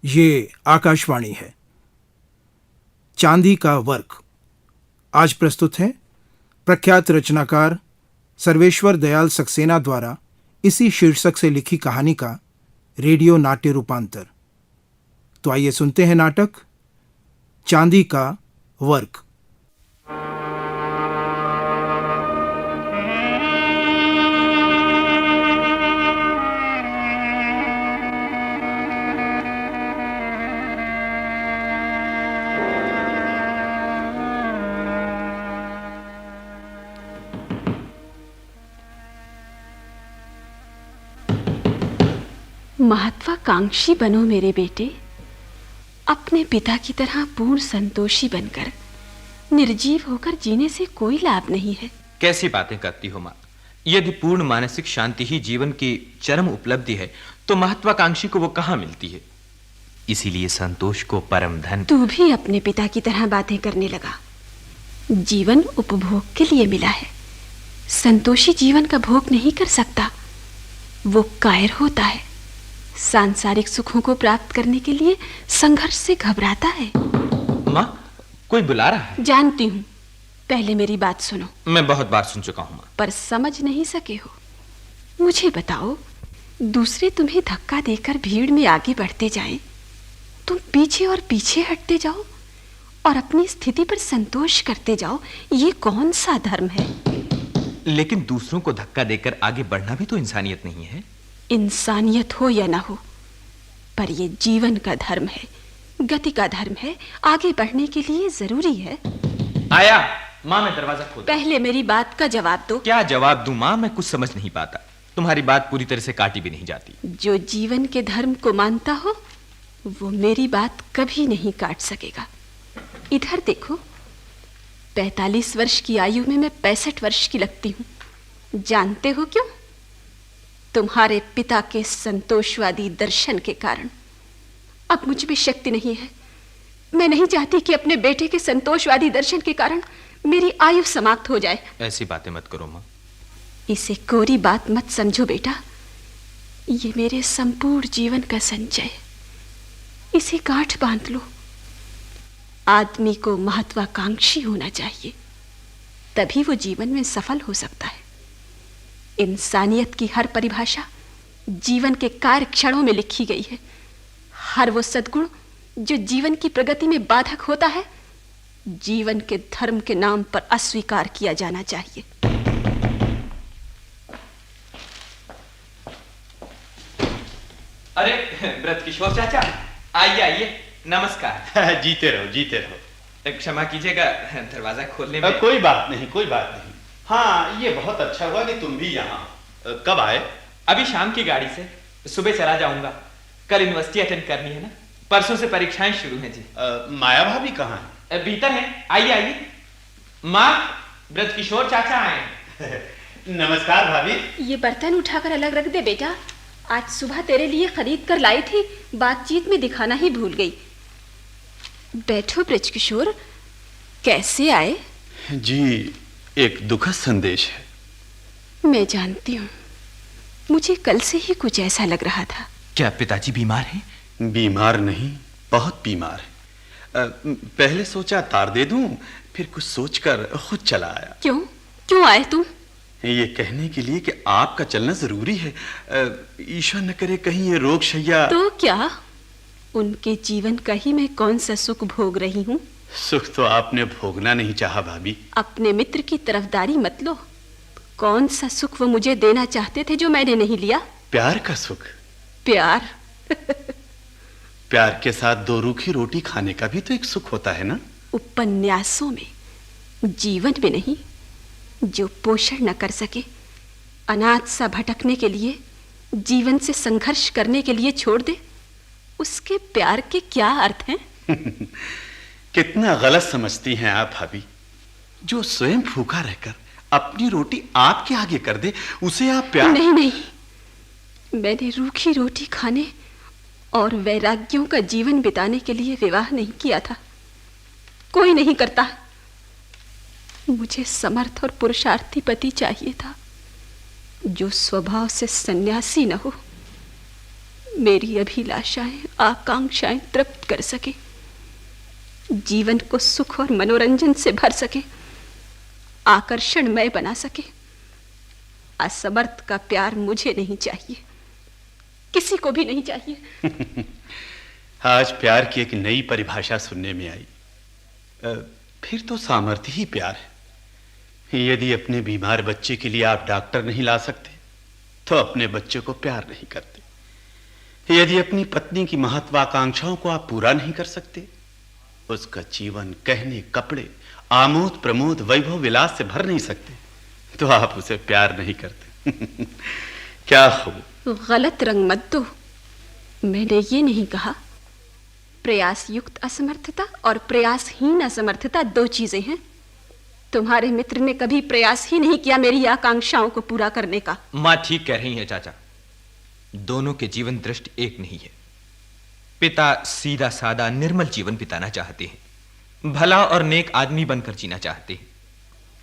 ये आकाशवाणी है। चांदी का वर्क आज प्रस्तुत है प्रख्यात रचनाकार सर्वेश्वर दयाल सक्सेना द्वारा इसी शीर्षक से लिखी कहानी का रेडियो नाट्य रूपांतर। तो आइए सुनते हैं नाटक चांदी का वर्क। महत्वाकांक्षी बनो मेरे बेटे। अपने पिता की तरह पूर्ण संतोषी बनकर निर्जीव होकर जीने से कोई लाभ नहीं है। कैसी बातें करती हो माँ? यदि पूर्ण मानसिक शांति ही जीवन की चरम उपलब्धि है तो महत्वाकांक्षी को वो कहाँ मिलती है? इसीलिए संतोष को परम धन। तू भी अपने पिता की तरह बातें करने लगा। जीवन उपभोग के लिए मिला है। संतोषी जीवन का भोग नहीं कर सकता, वो कायर होता है। सांसारिक सुखों को प्राप्त करने के लिए संघर्ष से घबराता है। माँ, कोई बुला रहा है। जानती हूँ, पहले मेरी बात सुनो। मैं बहुत बार सुन चुका हूँ माँ। पर समझ नहीं सके हो। मुझे बताओ, दूसरे तुम्हें धक्का देकर भीड़ में आगे बढ़ते जाएं, तुम पीछे और पीछे हटते जाओ और अपनी स्थिति पर संतोष करते जाओ, ये कौन सा धर्म है? लेकिन दूसरों को धक्का देकर आगे बढ़ना भी तो इंसानियत नहीं है। इंसानियत हो या ना हो, पर ये जीवन का धर्म है, गति का धर्म है। आगे बढ़ने के लिए जरूरी है। आया माँ, मैं दरवाजा खोल। पहले मेरी बात का जवाब दो। क्या जवाब दूं माँ? मैं कुछ समझ नहीं पाता। तुम्हारी बात पूरी तरह से काटी भी नहीं जाती। जो जीवन के धर्म को मानता हो वो मेरी बात कभी नहीं काट सकेगा। इधर देखो, 45 वर्ष की आयु में मैं 65 वर्ष की लगती हूँ। जानते हो क्यों? तुम्हारे पिता के संतोषवादी दर्शन के कारण। अब मुझ में शक्ति नहीं है। मैं नहीं चाहती कि अपने बेटे के संतोषवादी दर्शन के कारण मेरी आयु समाप्त हो जाए। ऐसी बातें मत करो माँ। इसे कोरी बात मत समझो बेटा। ये मेरे संपूर्ण जीवन का संचय है। इसे गांठ बांध लो। आदमी को महत्वाकांक्षी होना चाहिए, तभी वो जीवन में सफल हो सकता है। इंसानियत की हर परिभाषा जीवन के कार्य क्षणों में लिखी गई है। हर वो सद्गुण जो जीवन की प्रगति में बाधक होता है, जीवन के धर्म के नाम पर अस्वीकार किया जाना चाहिए। अरे ब्रत किशोर चाचा, आइए आइए। नमस्कार। जीते रहो, जीते रहो। क्षमा कीजिएगा, दरवाजा खोलने में। कोई बात नहीं, कोई बात नहीं। हाँ, ये बहुत अच्छा हुआ कि तुम भी यहाँ। कब आए? अभी शाम की गाड़ी से। सुबह चला जाऊंगा। कल यूनिवर्सिटी अटेंड करनी है ना, परसों से परीक्षाएं शुरू हैं जी। माया भाभी कहाँ है? भीतर है, आइए आइए। माँ, ब्रत किशोर चाचा आए। नमस्कार भाभी। ये बर्तन उठाकर अलग रख दे बेटा। आज सुबह तेरे लिए खरीद कर लाई थी, बातचीत में दिखाना ही भूल गई। बैठो ब्रज किशोर, कैसे आए? जी, एक दुखद संदेश है। मैं जानती हूँ, मुझे कल से ही कुछ ऐसा लग रहा था। क्या पिताजी बीमार हैं? बीमार नहीं, बहुत बीमार है। पहले सोचा तार दे दूं, फिर कुछ सोचकर खुद चला आया। क्यों क्यों आए तुम? ये कहने के लिए कि आपका चलना जरूरी है। ईश्वर न करे कहीं ये रोग शैया। तो क्या उनके जीवन का ही मैं कौन सा सुख भोग रही हूँ? सुख तो आपने भोगना नहीं चाहा भाभी। अपने मित्र की तरफदारी मत लो। कौन सा सुख वो मुझे देना चाहते थे जो मैंने नहीं लिया? प्यार का सुख। प्यार? प्यार के साथ 2 रूखी रोटी खाने का भी तो एक सुख होता है ना। उपन्यासों में, जीवन में नहीं। जो पोषण न कर सके, अनाथ सा भटकने के लिए, जीवन से संघर्ष करने के लिए छोड़ दे, उसके प्यार के क्या अर्थ हैं? कितना गलत समझती हैं आप भाभी। जो स्वयं भूखा रहकर अपनी रोटी आपके आगे कर दे, उसे आप प्यार? नहीं नहीं, मैंने रूखी रोटी खाने और वैराग्यों का जीवन बिताने के लिए विवाह नहीं किया था। कोई नहीं करता। मुझे समर्थ और पुरुषार्थी पति चाहिए था, जो स्वभाव से सन्यासी न हो, मेरी अभिलाषाएं, आकांक्षाएं तृप्त कर सके, जीवन को सुख और मनोरंजन से भर सके, आकर्षणमय बना सके। असमर्थ का प्यार मुझे नहीं चाहिए, किसी को भी नहीं चाहिए। आज प्यार की एक नई परिभाषा सुनने में आई। फिर तो सामर्थ्य ही प्यार है। यदि अपने बीमार बच्चे के लिए आप डॉक्टर नहीं ला सकते तो अपने बच्चे को प्यार नहीं करते। यदि अपनी पत्नी की महत्वाकांक्षाओं को आप पूरा नहीं कर सकते, उसका जीवन गहने कपड़े आमोद प्रमोद वैभव विलास से भर नहीं सकते, तो आप उसे प्यार नहीं करते। क्या हो? गलत रंग मत दो। मैंने ये नहीं कहा। प्रयास युक्त असमर्थता और प्रयासहीन असमर्थता दो चीजें हैं। तुम्हारे मित्र ने कभी प्रयास ही नहीं किया मेरी आकांक्षाओं को पूरा करने का। मां ठीक कह रही है चाचा, दोनों के जीवन दृष्टि एक नहीं है। पिता सीधा सादा निर्मल जीवन बिताना चाहते हैं, भला और नेक आदमी बनकर जीना चाहते हैं,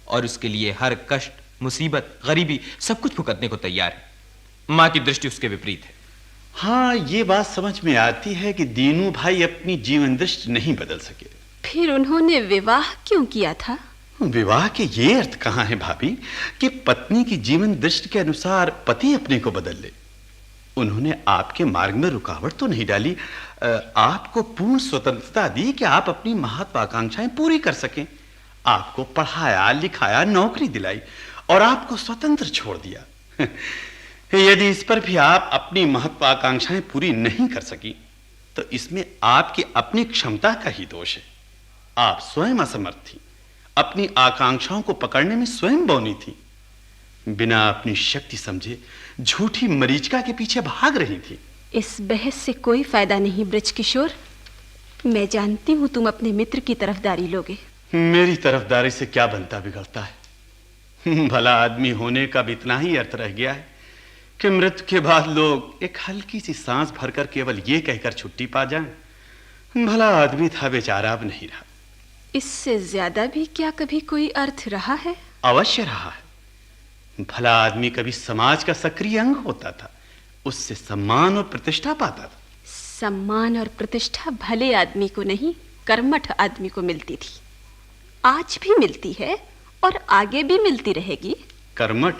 और उसके लिए हर कष्ट, मुसीबत, गरीबी सब कुछ भुगतने को तैयार है। मां की दृष्टि उसके विपरीत है। हाँ, ये बात समझ में आती है कि दीनू भाई अपनी जीवन दृष्टि नहीं बदल सके। फिर उन्होंने विवाह क्यों किया था? विवाह के ये अर्थ कहाँ है भाभी कि पत्नी की जीवन दृष्टि के अनुसार पति अपने को बदल ले। उन्होंने आपके मार्ग में रुकावट तो नहीं डाली, आपको पूर्ण स्वतंत्रता दी कि आप अपनी महत्वाकांक्षाएं पूरी कर सकें। आपको पढ़ाया लिखाया, नौकरी दिलाई और आपको स्वतंत्र छोड़ दिया। यदि इस पर भी आप अपनी महत्वाकांक्षाएं पूरी नहीं कर सकी तो इसमें आपकी अपनी क्षमता का ही दोष है। आप स्वयं असमर्थ थी, अपनी आकांक्षाओं को पकड़ने में स्वयं बौनी थी, बिना अपनी शक्ति समझे झूठी मरीचिका के पीछे भाग रही थी। इस बहस से कोई फायदा नहीं बृजकिशोर। मैं जानती हूं तुम अपने मित्र की तरफदारी लोगे। मेरी तरफदारी से क्या बनता बिगड़ता है? भला आदमी होने का भी इतना ही अर्थ रह गया है कि मृत्यु के बाद लोग एक हल्की सी सांस भरकर केवल ये कहकर छुट्टी पा जाएं, भला आदमी था बेचारा, अब नहीं रहा। इससे ज्यादा भी क्या कभी कोई अर्थ रहा है? अवश्य रहा है। भला आदमी कभी समाज का सक्रिय अंग होता था, उससे सम्मान और प्रतिष्ठा पाता था। सम्मान और प्रतिष्ठा भले आदमी को नहीं, कर्मठ आदमी को मिलती थी। आज भी मिलती है और आगे भी मिलती रहेगी। कर्मठ?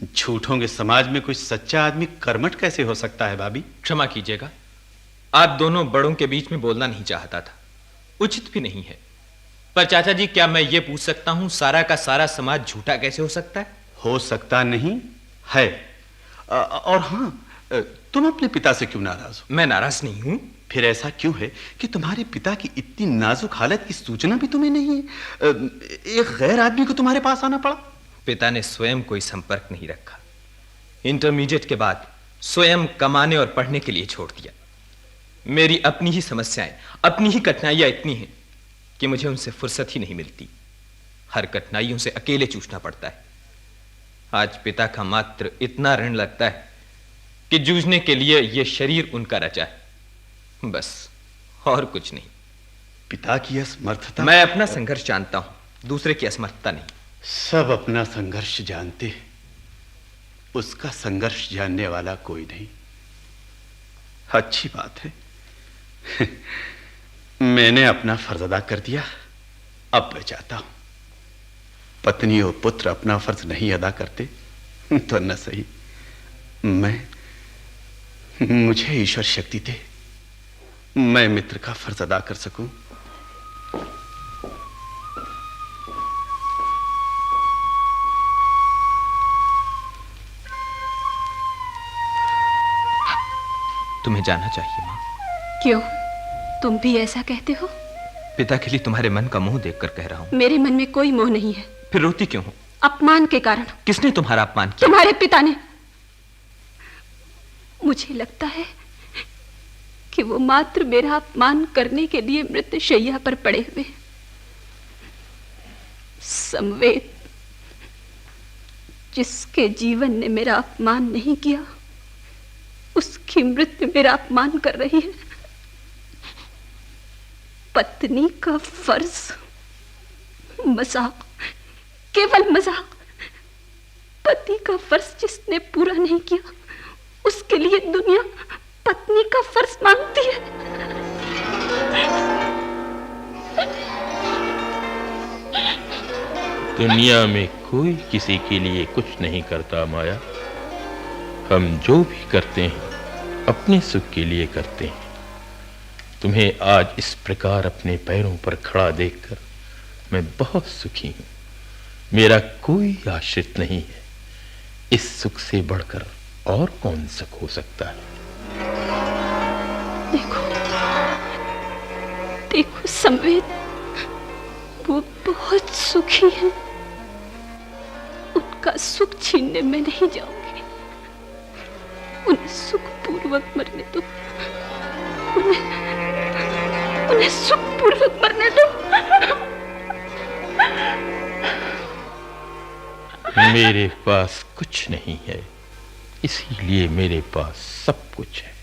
झूठों के समाज में कोई सच्चा आदमी कर्मठ कैसे हो सकता है भाभी? क्षमा कीजिएगा, आप दोनों बड़ों के बीच में बोलना नहीं चाहता था, उचित भी नहीं है। पर चाचा जी, क्या मैं ये पूछ सकता हूं, सारा का सारा समाज झूठा कैसे हो सकता है? हो सकता नहीं है। और हां, तुम अपने पिता से क्यों नाराज हो? मैं नाराज नहीं हूं। फिर ऐसा क्यों है कि तुम्हारे पिता की इतनी नाजुक हालत की सूचना भी तुम्हें नहीं है? एक गैर आदमी को तुम्हारे पास आना पड़ा। पिता ने स्वयं कोई संपर्क नहीं रखा। इंटरमीडिएट के बाद स्वयं कमाने और पढ़ने के लिए छोड़ दिया। मेरी अपनी ही समस्याएं, अपनी ही कठिनाइयां इतनी हैं कि मुझे उनसे फुर्सत ही नहीं मिलती। हर कठिनाइयों से अकेले जूझना पड़ता है। आज पिता का मात्र इतना ऋण लगता है कि जूझने के लिए यह शरीर उनका रचा है, बस, और कुछ नहीं। पिता की असमर्थता? मैं अपना संघर्ष जानता हूं, दूसरे की असमर्थता नहीं। सब अपना संघर्ष जानते हैं, उसका संघर्ष जानने वाला कोई नहीं। अच्छी बात है। मैंने अपना फर्ज अदा कर दिया, अब मैं चाहता हूं। पत्नी और पुत्र अपना फर्ज नहीं अदा करते तो न सही, मुझे ईश्वर शक्ति दे, मैं मित्र का फर्ज अदा कर सकूं। तुम्हें जाना चाहिए मां। क्यों, तुम भी ऐसा कहते हो? पिता के लिए तुम्हारे मन का मोह देखकर कह रहा हूं। मेरे मन में कोई मोह नहीं है। फिर रोती क्यों हो? अपमान के कारण। किसने तुम्हारा अपमान किया? तुम्हारे पिता ने। मुझे लगता है कि वो मात्र मेरा अपमान करने के लिए मृत्युशैया पर पड़े हुए। संवेद, जिसके जीवन ने मेरा अपमान नहीं किया, उसकी मृत्यु मेरा अपमान कर रही है। पत्नी का फर्ज मजाक, केवल मजाक। पति का फर्ज जिसने पूरा नहीं किया, उसके लिए दुनिया पत्नी का फर्ज मांगती है। दुनिया में कोई किसी के लिए कुछ नहीं करता माया। हम जो भी करते हैं अपने सुख के लिए करते हैं। तुम्हें आज इस प्रकार अपने पैरों पर खड़ा देखकर मैं बहुत सुखी हूं। मेरा कोई आश्रित नहीं है। इस सुख से बढ़कर और कौन सुख हो सकता है? देखो देखो संवेद, वो बहुत सुखी है। उनका सुख छीनने में नहीं जाऊंगी। उन्हें सुखपूर्वक मरने दो। उन्हें सुखपूर्वक मरने दो। मेरे पास कुछ नहीं है, इसीलिए मेरे पास सब कुछ है।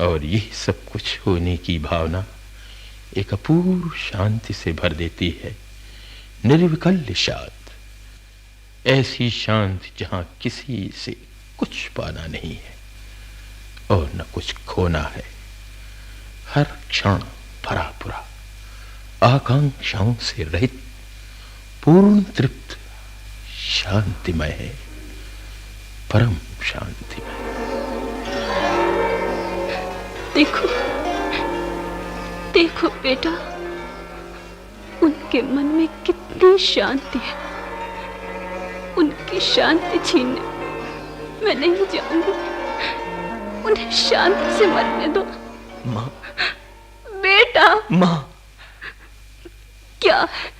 और यह सब कुछ होने की भावना एक अपूर्व शांति से भर देती है, निर्विकल्य शांत। ऐसी शांति जहां किसी से कुछ पाना नहीं है और न कुछ खोना है। हर क्षण भरा पूरा आकांक्षाओं से रहित, पूर्ण तृप्त, शांतिमय है, परम शांतिमय। देखो देखो बेटा, उनके मन में कितनी शांति है। उनकी शांति छीनने मैं नहीं जाऊंगी। उन्हें शांति से मरने दो। माँ, बेटा। माँ, क्या है?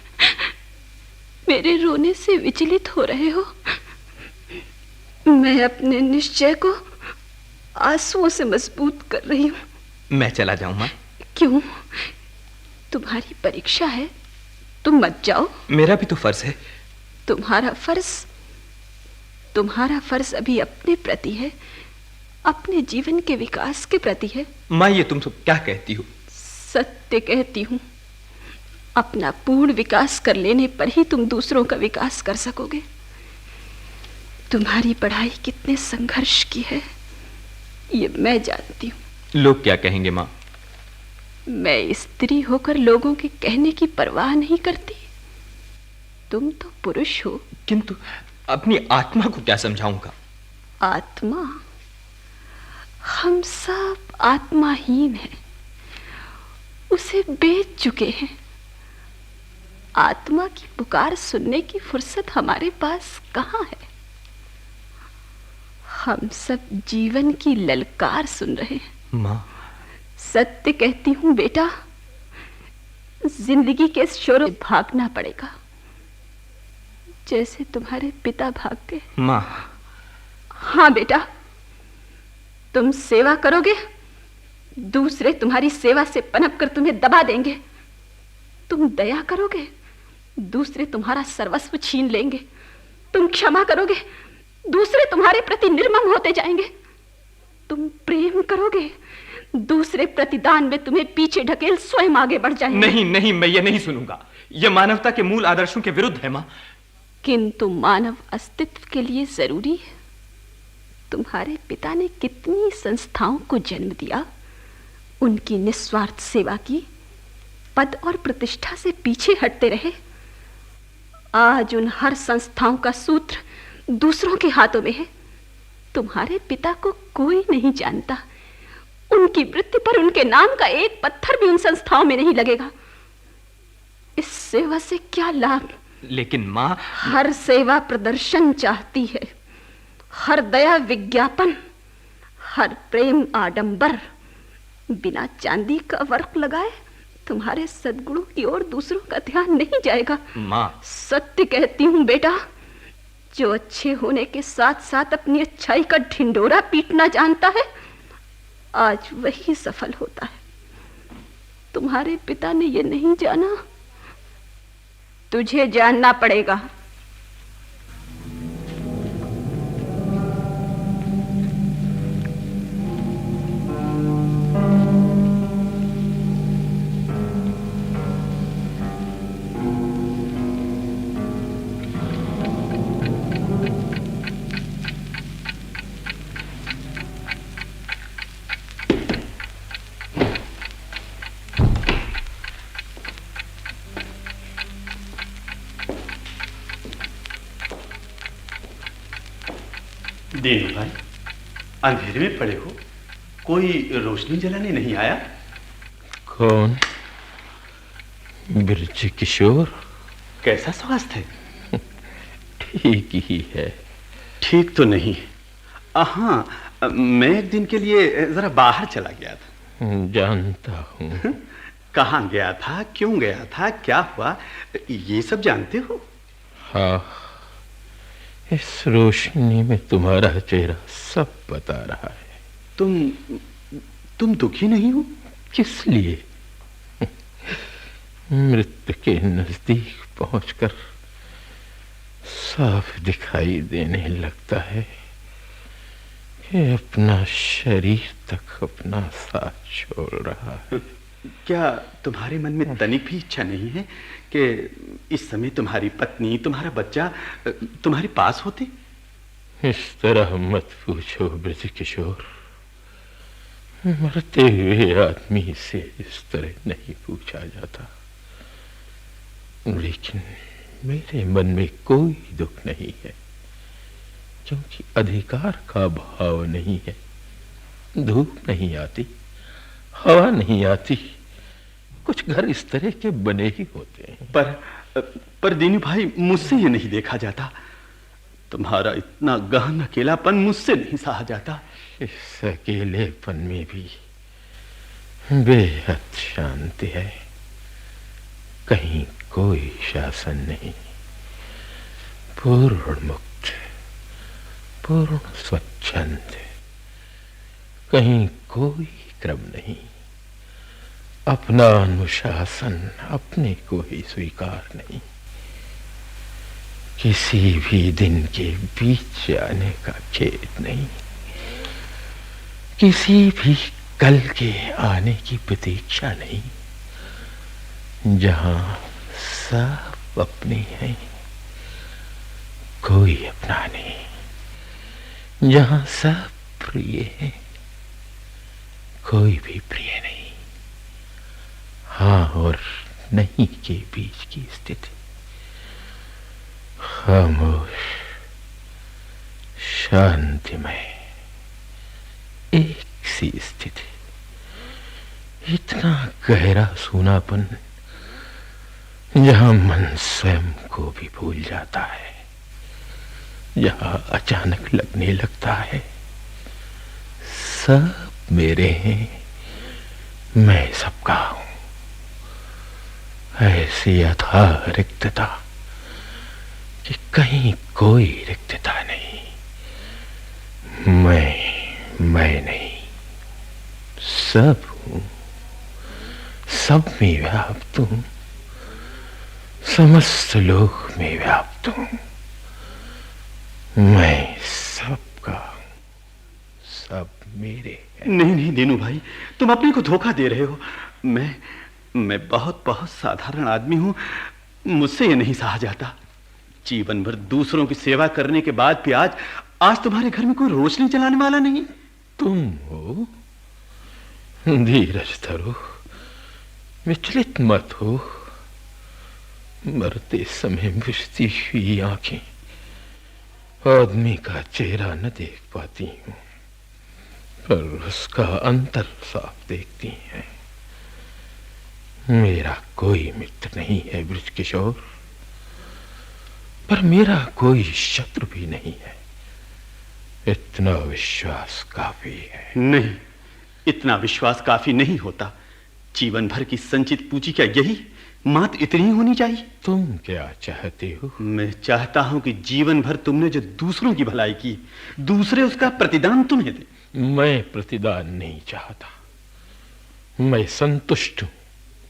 मेरे रोने से विचलित हो रहे हो? मैं अपने निश्चय को आंसुओं से मजबूत कर रही हूं। मैं चला जाऊं माँ? क्यों? तुम्हारी परीक्षा है, तुम मत जाओ। मेरा भी तो फर्ज है। तुम्हारा फर्ज अभी अपने प्रति है, अपने जीवन के विकास के प्रति है। माँ, ये तुम सब क्या कहती हो? सत्य कहती हूं। अपना पूर्ण विकास कर लेने पर ही तुम दूसरों का विकास कर सकोगे। तुम्हारी पढ़ाई कितने संघर्ष की है, ये मैं जानती हूं। लोग क्या कहेंगे माँ? मैं स्त्री होकर लोगों के कहने की परवाह नहीं करती। तुम तो पुरुष हो। किंतु अपनी आत्मा को क्या समझाऊंगा? आत्मा? हम सब आत्माहीन हैं, उसे बेच चुके हैं। आत्मा की पुकार सुनने की फुर्सत हमारे पास कहाँ है? हम सब जीवन की ललकार सुन रहे हैं। माँ, सत्य कहती हूं बेटा, जिंदगी के शोरों से भागना पड़ेगा, जैसे तुम्हारे पिता भाग गए। माँ। हाँ बेटा, तुम सेवा करोगे, दूसरे तुम्हारी सेवा से पनप कर तुम्हें दबा देंगे। तुम दया करोगे, दूसरे तुम्हारा सर्वस्व छीन लेंगे। तुम क्षमा करोगे, दूसरे तुम्हारे प्रति निर्मम होते जाएंगे। तुम प्रेम करोगे, दूसरे प्रतिदान में तुम्हें पीछे ढकेल स्वयं आगे बढ़ जाएंगे। नहीं नहीं, मैं ये नहीं सुनूंगा। यह मानवता के मूल आदर्शों के विरुद्ध है माँ। किंतु मानव अस्तित्व के लिए जरूरी है। तुम्हारे पिता ने कितनी संस्थाओं को जन्म दिया, उनकी निस्वार्थ सेवा की, पद और प्रतिष्ठा से पीछे हटते रहे। आज उन हर संस्थाओं का सूत्र दूसरों के हाथों में है। तुम्हारे पिता को कोई नहीं जानता। उनकी मृत्यु पर उनके नाम का एक पत्थर भी उन संस्थाओं में नहीं लगेगा। इस सेवा से क्या लाभ? लेकिन माँ, हर सेवा प्रदर्शन चाहती है, हर दया विज्ञापन, हर प्रेम आडंबर। बिना चांदी का वर्क लगाए तुम्हारे सद्गुणों की ओर दूसरों का ध्यान नहीं जाएगा। माँ, सत्य कहती हूं बेटा, जो अच्छे होने के साथ साथ अपनी अच्छाई का ढिंडोरा पीटना जानता है, आज वही सफल होता है। तुम्हारे पिता ने यह नहीं जाना, तुझे जानना पड़ेगा। दीनू भाई, अंधेरे में पड़े हो, कोई रोशनी जलाने नहीं आया? कौन? बिरज किशोर। कैसा स्वास्थ्य है? ठीक ही है। ठीक तो नहीं। हाँ, मैं एक दिन के लिए जरा बाहर चला गया था। जानता हूँ। कहाँ गया था, क्यों गया था, क्या हुआ, ये सब जानते हो? हाँ, इस रोशनी में तुम्हारा चेहरा सब बता रहा है। तुम दुखी नहीं हो? किस लिए? मृत्यु के नजदीक पहुंचकर साफ दिखाई देने लगता है कि अपना शरीर तक अपना साथ छोड़ रहा है। क्या तुम्हारे मन में तनिक भी इच्छा नहीं है कि इस समय तुम्हारी पत्नी, तुम्हारा बच्चा तुम्हारे पास होते? इस तरह मत पूछो ब्रज किशोर। मरते हुए आदमी से इस तरह नहीं पूछा जाता। लेकिन मेरे मन में कोई दुख नहीं है, क्योंकि अधिकार का भाव नहीं है। धूप नहीं आती, हवा नहीं आती, कुछ घर इस तरह के बने ही होते हैं। पर दीनू भाई, मुझसे ये नहीं देखा जाता। तुम्हारा इतना गहन अकेलापन मुझसे नहीं सहा जाता। इस अकेलेपन में भी बेहद शांति है। कहीं कोई शासन नहीं, पूर्ण मुक्त, पूर्ण स्वच्छंद। कहीं कोई क्रम नहीं, अपना अनुशासन अपने को ही स्वीकार नहीं। किसी भी दिन के बीच आने का खेद नहीं, किसी भी कल के आने की प्रतीक्षा नहीं। जहां सब अपने हैं, कोई अपना नहीं। जहां सब प्रिय है, कोई भी प्रिय नहीं। हाँ और नहीं के बीच की स्थिति, खामोश, शांतिमय, एक सी स्थिति। इतना गहरा सूनापन जहां मन स्वयं को भी भूल जाता है, जहां अचानक लगने लगता है सब मेरे हैं, मैं सबका हूं। ऐसी अथाह रिक्तता कि कहीं कोई रिक्तता नहीं। मैं नहीं, सब हूं, सब में व्याप्त हूं, समस्त लोक में व्याप्त हूं। मैं सबका हूं, सब मेरे हैं। नहीं दीनू भाई, तुम अपने को धोखा दे रहे हो। मैं बहुत बहुत साधारण आदमी हूं, मुझसे ये नहीं सहा जाता। जीवन भर दूसरों की सेवा करने के बाद भी आज तुम्हारे घर में कोई रोशनी जलाने वाला नहीं। तुम हो? धीरज धरो, विचलित मत हो। मरते समय बुझती हुई आंखें आदमी का चेहरा न देख पाती हूं, पर उसका अंतर साफ देखती हैं। मेरा कोई मित्र नहीं है ब्रज किशोर, पर मेरा कोई शत्रु भी नहीं है। इतना विश्वास काफी है। नहीं, इतना विश्वास काफी नहीं होता। जीवन भर की संचित पूंजी क्या यही मात्र इतनी ही होनी चाहिए? तुम क्या चाहते हो? मैं चाहता हूं कि जीवन भर तुमने जो दूसरों की भलाई की, दूसरे उसका प्रतिदान तुम्हें दे। मैं प्रतिदान नहीं चाहता। मैं संतुष्ट हूं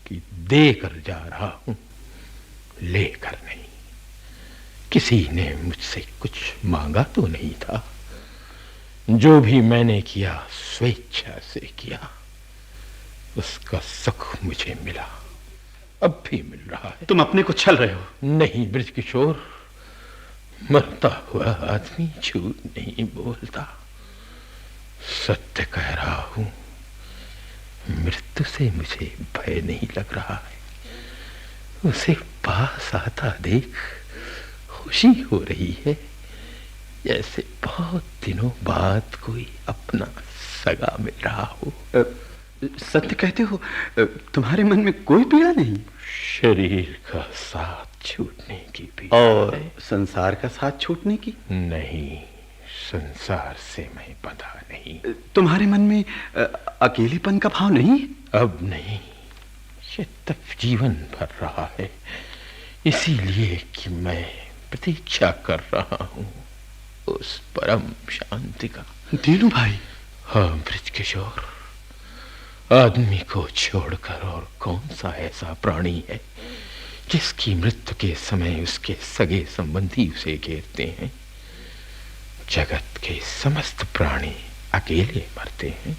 कि देकर जा रहा हूं, लेकर नहीं। किसी ने मुझसे कुछ मांगा तो नहीं था। जो भी मैंने किया स्वेच्छा से किया, उसका सुख मुझे मिला, अब भी मिल रहा है। तुम अपने को छल रहे हो। नहीं ब्रज किशोर, मरता हुआ आदमी झूठ नहीं बोलता। सत्य कह रहा हूं, मृत्यु से मुझे भय नहीं लग रहा है। उसे पास आता देख खुशी हो रही है, जैसे बहुत दिनों बाद कोई अपना सगा मिल रहा हो। सत्य कहते हो? तुम्हारे मन में कोई पीड़ा नहीं? शरीर का साथ छूटने की पीड़ा और है। संसार का साथ छूटने की? नहीं, संसार से मैं बंधा नहीं। तुम्हारे मन में अकेलेपन का भाव नहीं? अब नहीं, ये तब जीवन भर रहा है, इसीलिए कि मैं प्रतीक्षा कर रहा हूँ उस परम शांति का। दीनू भाई। हाँ बृजकिशोर, आदमी को छोड़कर और कौन सा ऐसा प्राणी है जिसकी मृत्यु के समय उसके सगे संबंधी उसे घेरते हैं। जगत के समस्त प्राणी अकेले मरते हैं,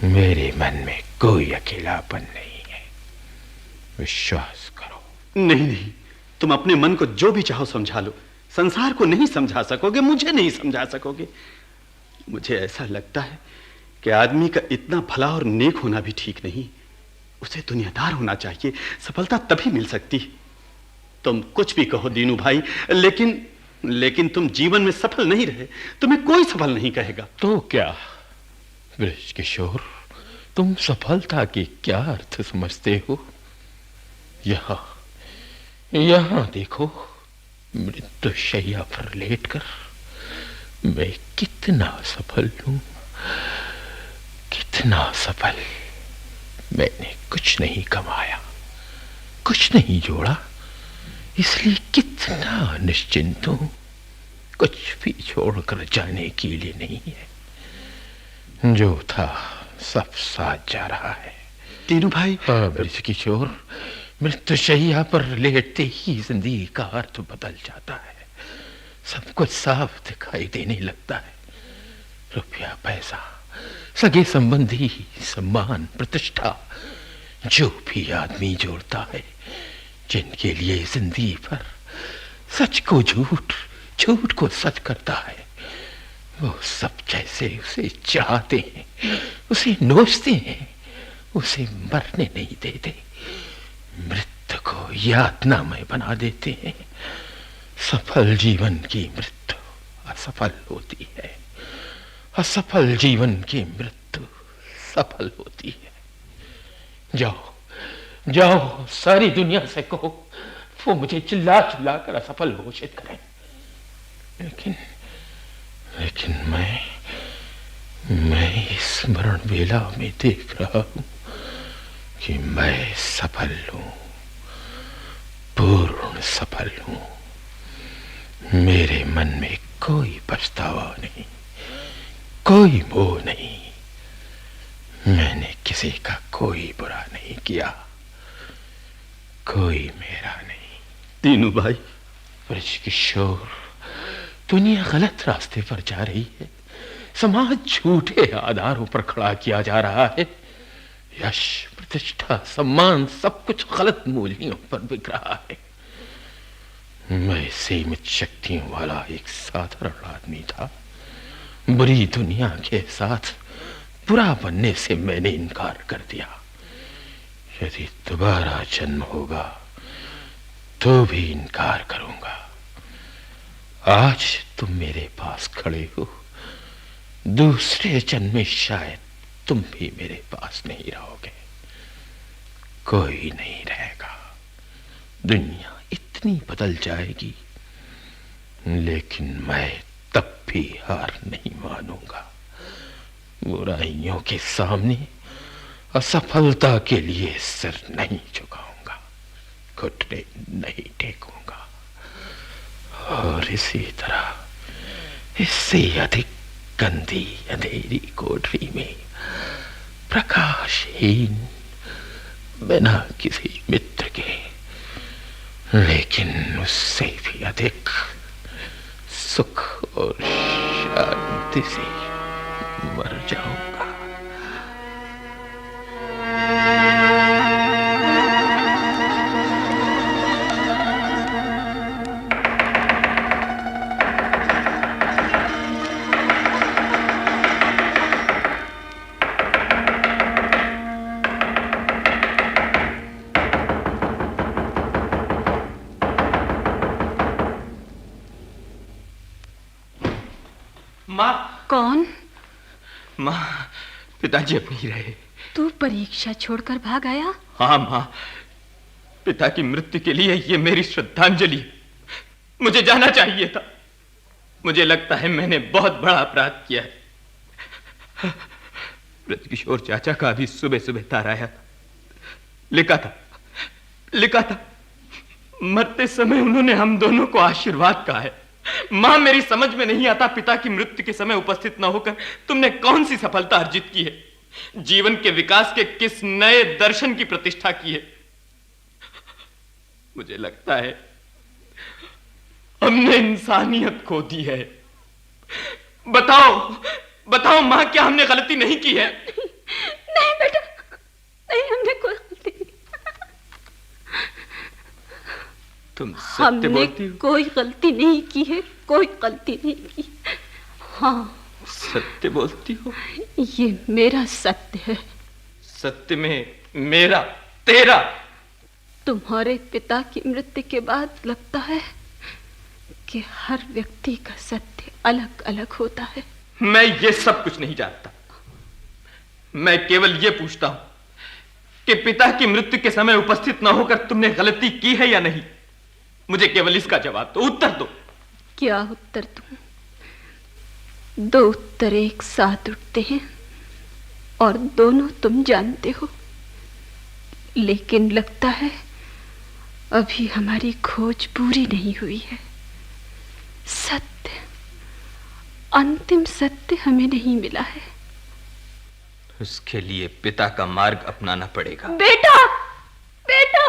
मेरे मन में कोई अकेलापन नहीं है, विश्वास करो। नहीं नहीं, तुम अपने मन को जो भी चाहो समझा लो, संसार को नहीं समझा सकोगे, मुझे नहीं समझा सकोगे। मुझे ऐसा लगता है कि आदमी का इतना भला और नेक होना भी ठीक नहीं, उसे दुनियादार होना चाहिए, सफलता तभी मिल सकती है। तुम कुछ भी कहो दीनू भाई, लेकिन तुम जीवन में सफल नहीं रहे, तुम्हें कोई सफल नहीं कहेगा। तो क्या बृजकिशोर, तुम सफलता के क्या अर्थ समझते हो? यहां देखो, मृत्यु शैया पर लेटकर मैं कितना सफल हूं, कितना सफल। मैंने कुछ नहीं कमाया, कुछ नहीं जोड़ा, इसलिए कितना निश्चिंत हूं। कुछ भी छोड़कर जाने के लिए नहीं है, जो था सब साथ जा रहा है। तीनों भाई। बृजकिशोर, मृत्युशैया पर लेटते ही जिंदगी का अर्थ बदल जाता है, सब कुछ साफ दिखाई देने लगता है। रुपया, पैसा, सगे संबंधी, सम्मान, प्रतिष्ठा, जो भी आदमी जोड़ता है, जिनके लिए जिंदगी भर सच को झूठ, झूठ को सच करता है, वो सब जैसे उसे चाहते हैं, उसे नोचते हैं, उसे मरने नहीं देते, मृत्यु को यातनामय बना देते हैं। सफल जीवन की मृत्यु असफल होती है, असफल जीवन की मृत्यु सफल होती है। जाओ जाओ, सारी दुनिया से कहो वो मुझे चिल्ला चिल्ला कर असफल घोषित करें, लेकिन मैं इस मरण वेला में देख रहा हूं कि मैं सफल हूं, पूर्ण सफल हूं। मेरे मन में कोई पछतावा नहीं, कोई मोह नहीं, मैंने किसी का कोई बुरा नहीं किया, कोई मेरा नहीं। तीनू भाई। बृजकिशोर, दुनिया गलत रास्ते पर जा रही है, समाज झूठे आधारों पर खड़ा किया जा रहा है, यश, प्रतिष्ठा, सम्मान सब कुछ गलत मूल्यों पर बिक रहा है। मैं सीमित शक्तियों वाला एक साधारण आदमी था, बुरी दुनिया के साथ बुरा बनने से मैंने इनकार कर दिया। यदि दोबारा जन्म होगा तो भी इनकार करूंगा। आज तुम मेरे पास खड़े हो, दूसरे जन्म में शायद तुम भी मेरे पास नहीं रहोगे, कोई नहीं रहेगा, दुनिया इतनी बदल जाएगी, लेकिन मैं तब भी हार नहीं मानूंगा। बुराइयों के सामने असफलता के लिए सिर नहीं झुकाऊंगा, घुटने नहीं टेकूंगा, और इसी तरह इससे अधिक गंदी अंधेरी कोठरी में प्रकाशहीन, बिना किसी मित्र के, लेकिन उससे भी अधिक सुख और शांति से मर जाऊंगा। कौन? माँ, पिताजी अब नहीं रहे। तू परीक्षा छोड़कर भाग आया? हाँ माँ, पिता की मृत्यु के लिए ये मेरी श्रद्धांजलि है। मुझे जाना चाहिए था। मुझे लगता है मैंने बहुत बड़ा अपराध किया है। ब्रजकिशोर चाचा का भी सुबह सुबह तार आया था। लिखा था मरते समय उन्होंने हम दोनों को आशीर्वाद कहा है। मां, मेरी समझ में नहीं आता, पिता की मृत्यु के समय उपस्थित न होकर तुमने कौन सी सफलता अर्जित की है? जीवन के विकास के किस नए दर्शन की प्रतिष्ठा की है? मुझे लगता है हमने इंसानियत खो दी है। बताओ मां, क्या हमने गलती नहीं की है? नहीं बेटा, नहीं, हमने कोई गलती नहीं। तुम सत्य बोलती हो? कोई गलती नहीं की है, कोई गलती नहीं की। हाँ, सत्य बोलती हो? ये मेरा सत्य है। सत्य में मेरा, तेरा? तुम्हारे पिता की मृत्यु के बाद लगता है कि हर व्यक्ति का सत्य अलग अलग होता है। मैं ये सब कुछ नहीं जानता। मैं केवल ये पूछता हूं कि पिता की मृत्यु के समय उपस्थित न होकर तुमने गलती की है या नहीं। मुझे केवल इसका जवाब दो, उत्तर दो। क्या उत्तर दूं? दो उत्तर एक साथ उठते हैं और दोनों तुम जानते हो, लेकिन लगता है अभी हमारी खोज पूरी नहीं हुई है। सत्य, अंतिम सत्य हमें नहीं मिला है। उसके लिए पिता का मार्ग अपनाना पड़ेगा। बेटा, बेटा,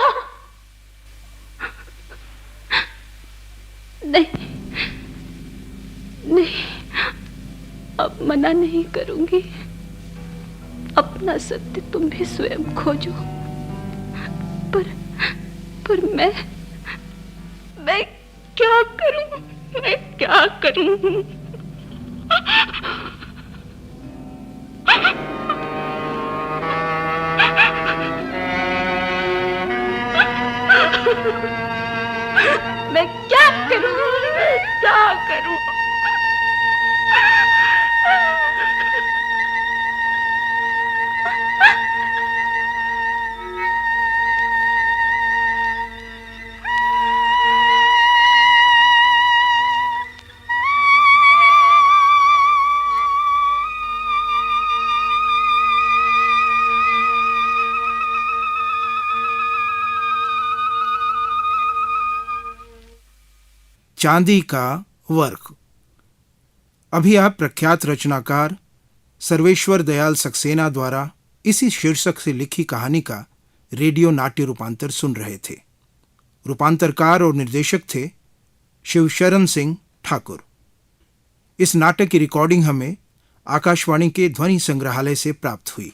नहीं नहीं, अब मना नहीं करूंगी। अपना सत्य तुम भी स्वयं खोजो। पर मैं क्या करूं? मैं क्या करूं? मैं क्या करूं? मैं क्या करूं? चांदी का वर्क। अभी आप प्रख्यात रचनाकार सर्वेश्वर दयाल सक्सेना द्वारा इसी शीर्षक से लिखी कहानी का रेडियो नाट्य रूपांतर सुन रहे थे। रूपांतरकार और निर्देशक थे शिवशरण सिंह ठाकुर। इस नाटक की रिकॉर्डिंग हमें आकाशवाणी के ध्वनि संग्रहालय से प्राप्त हुई।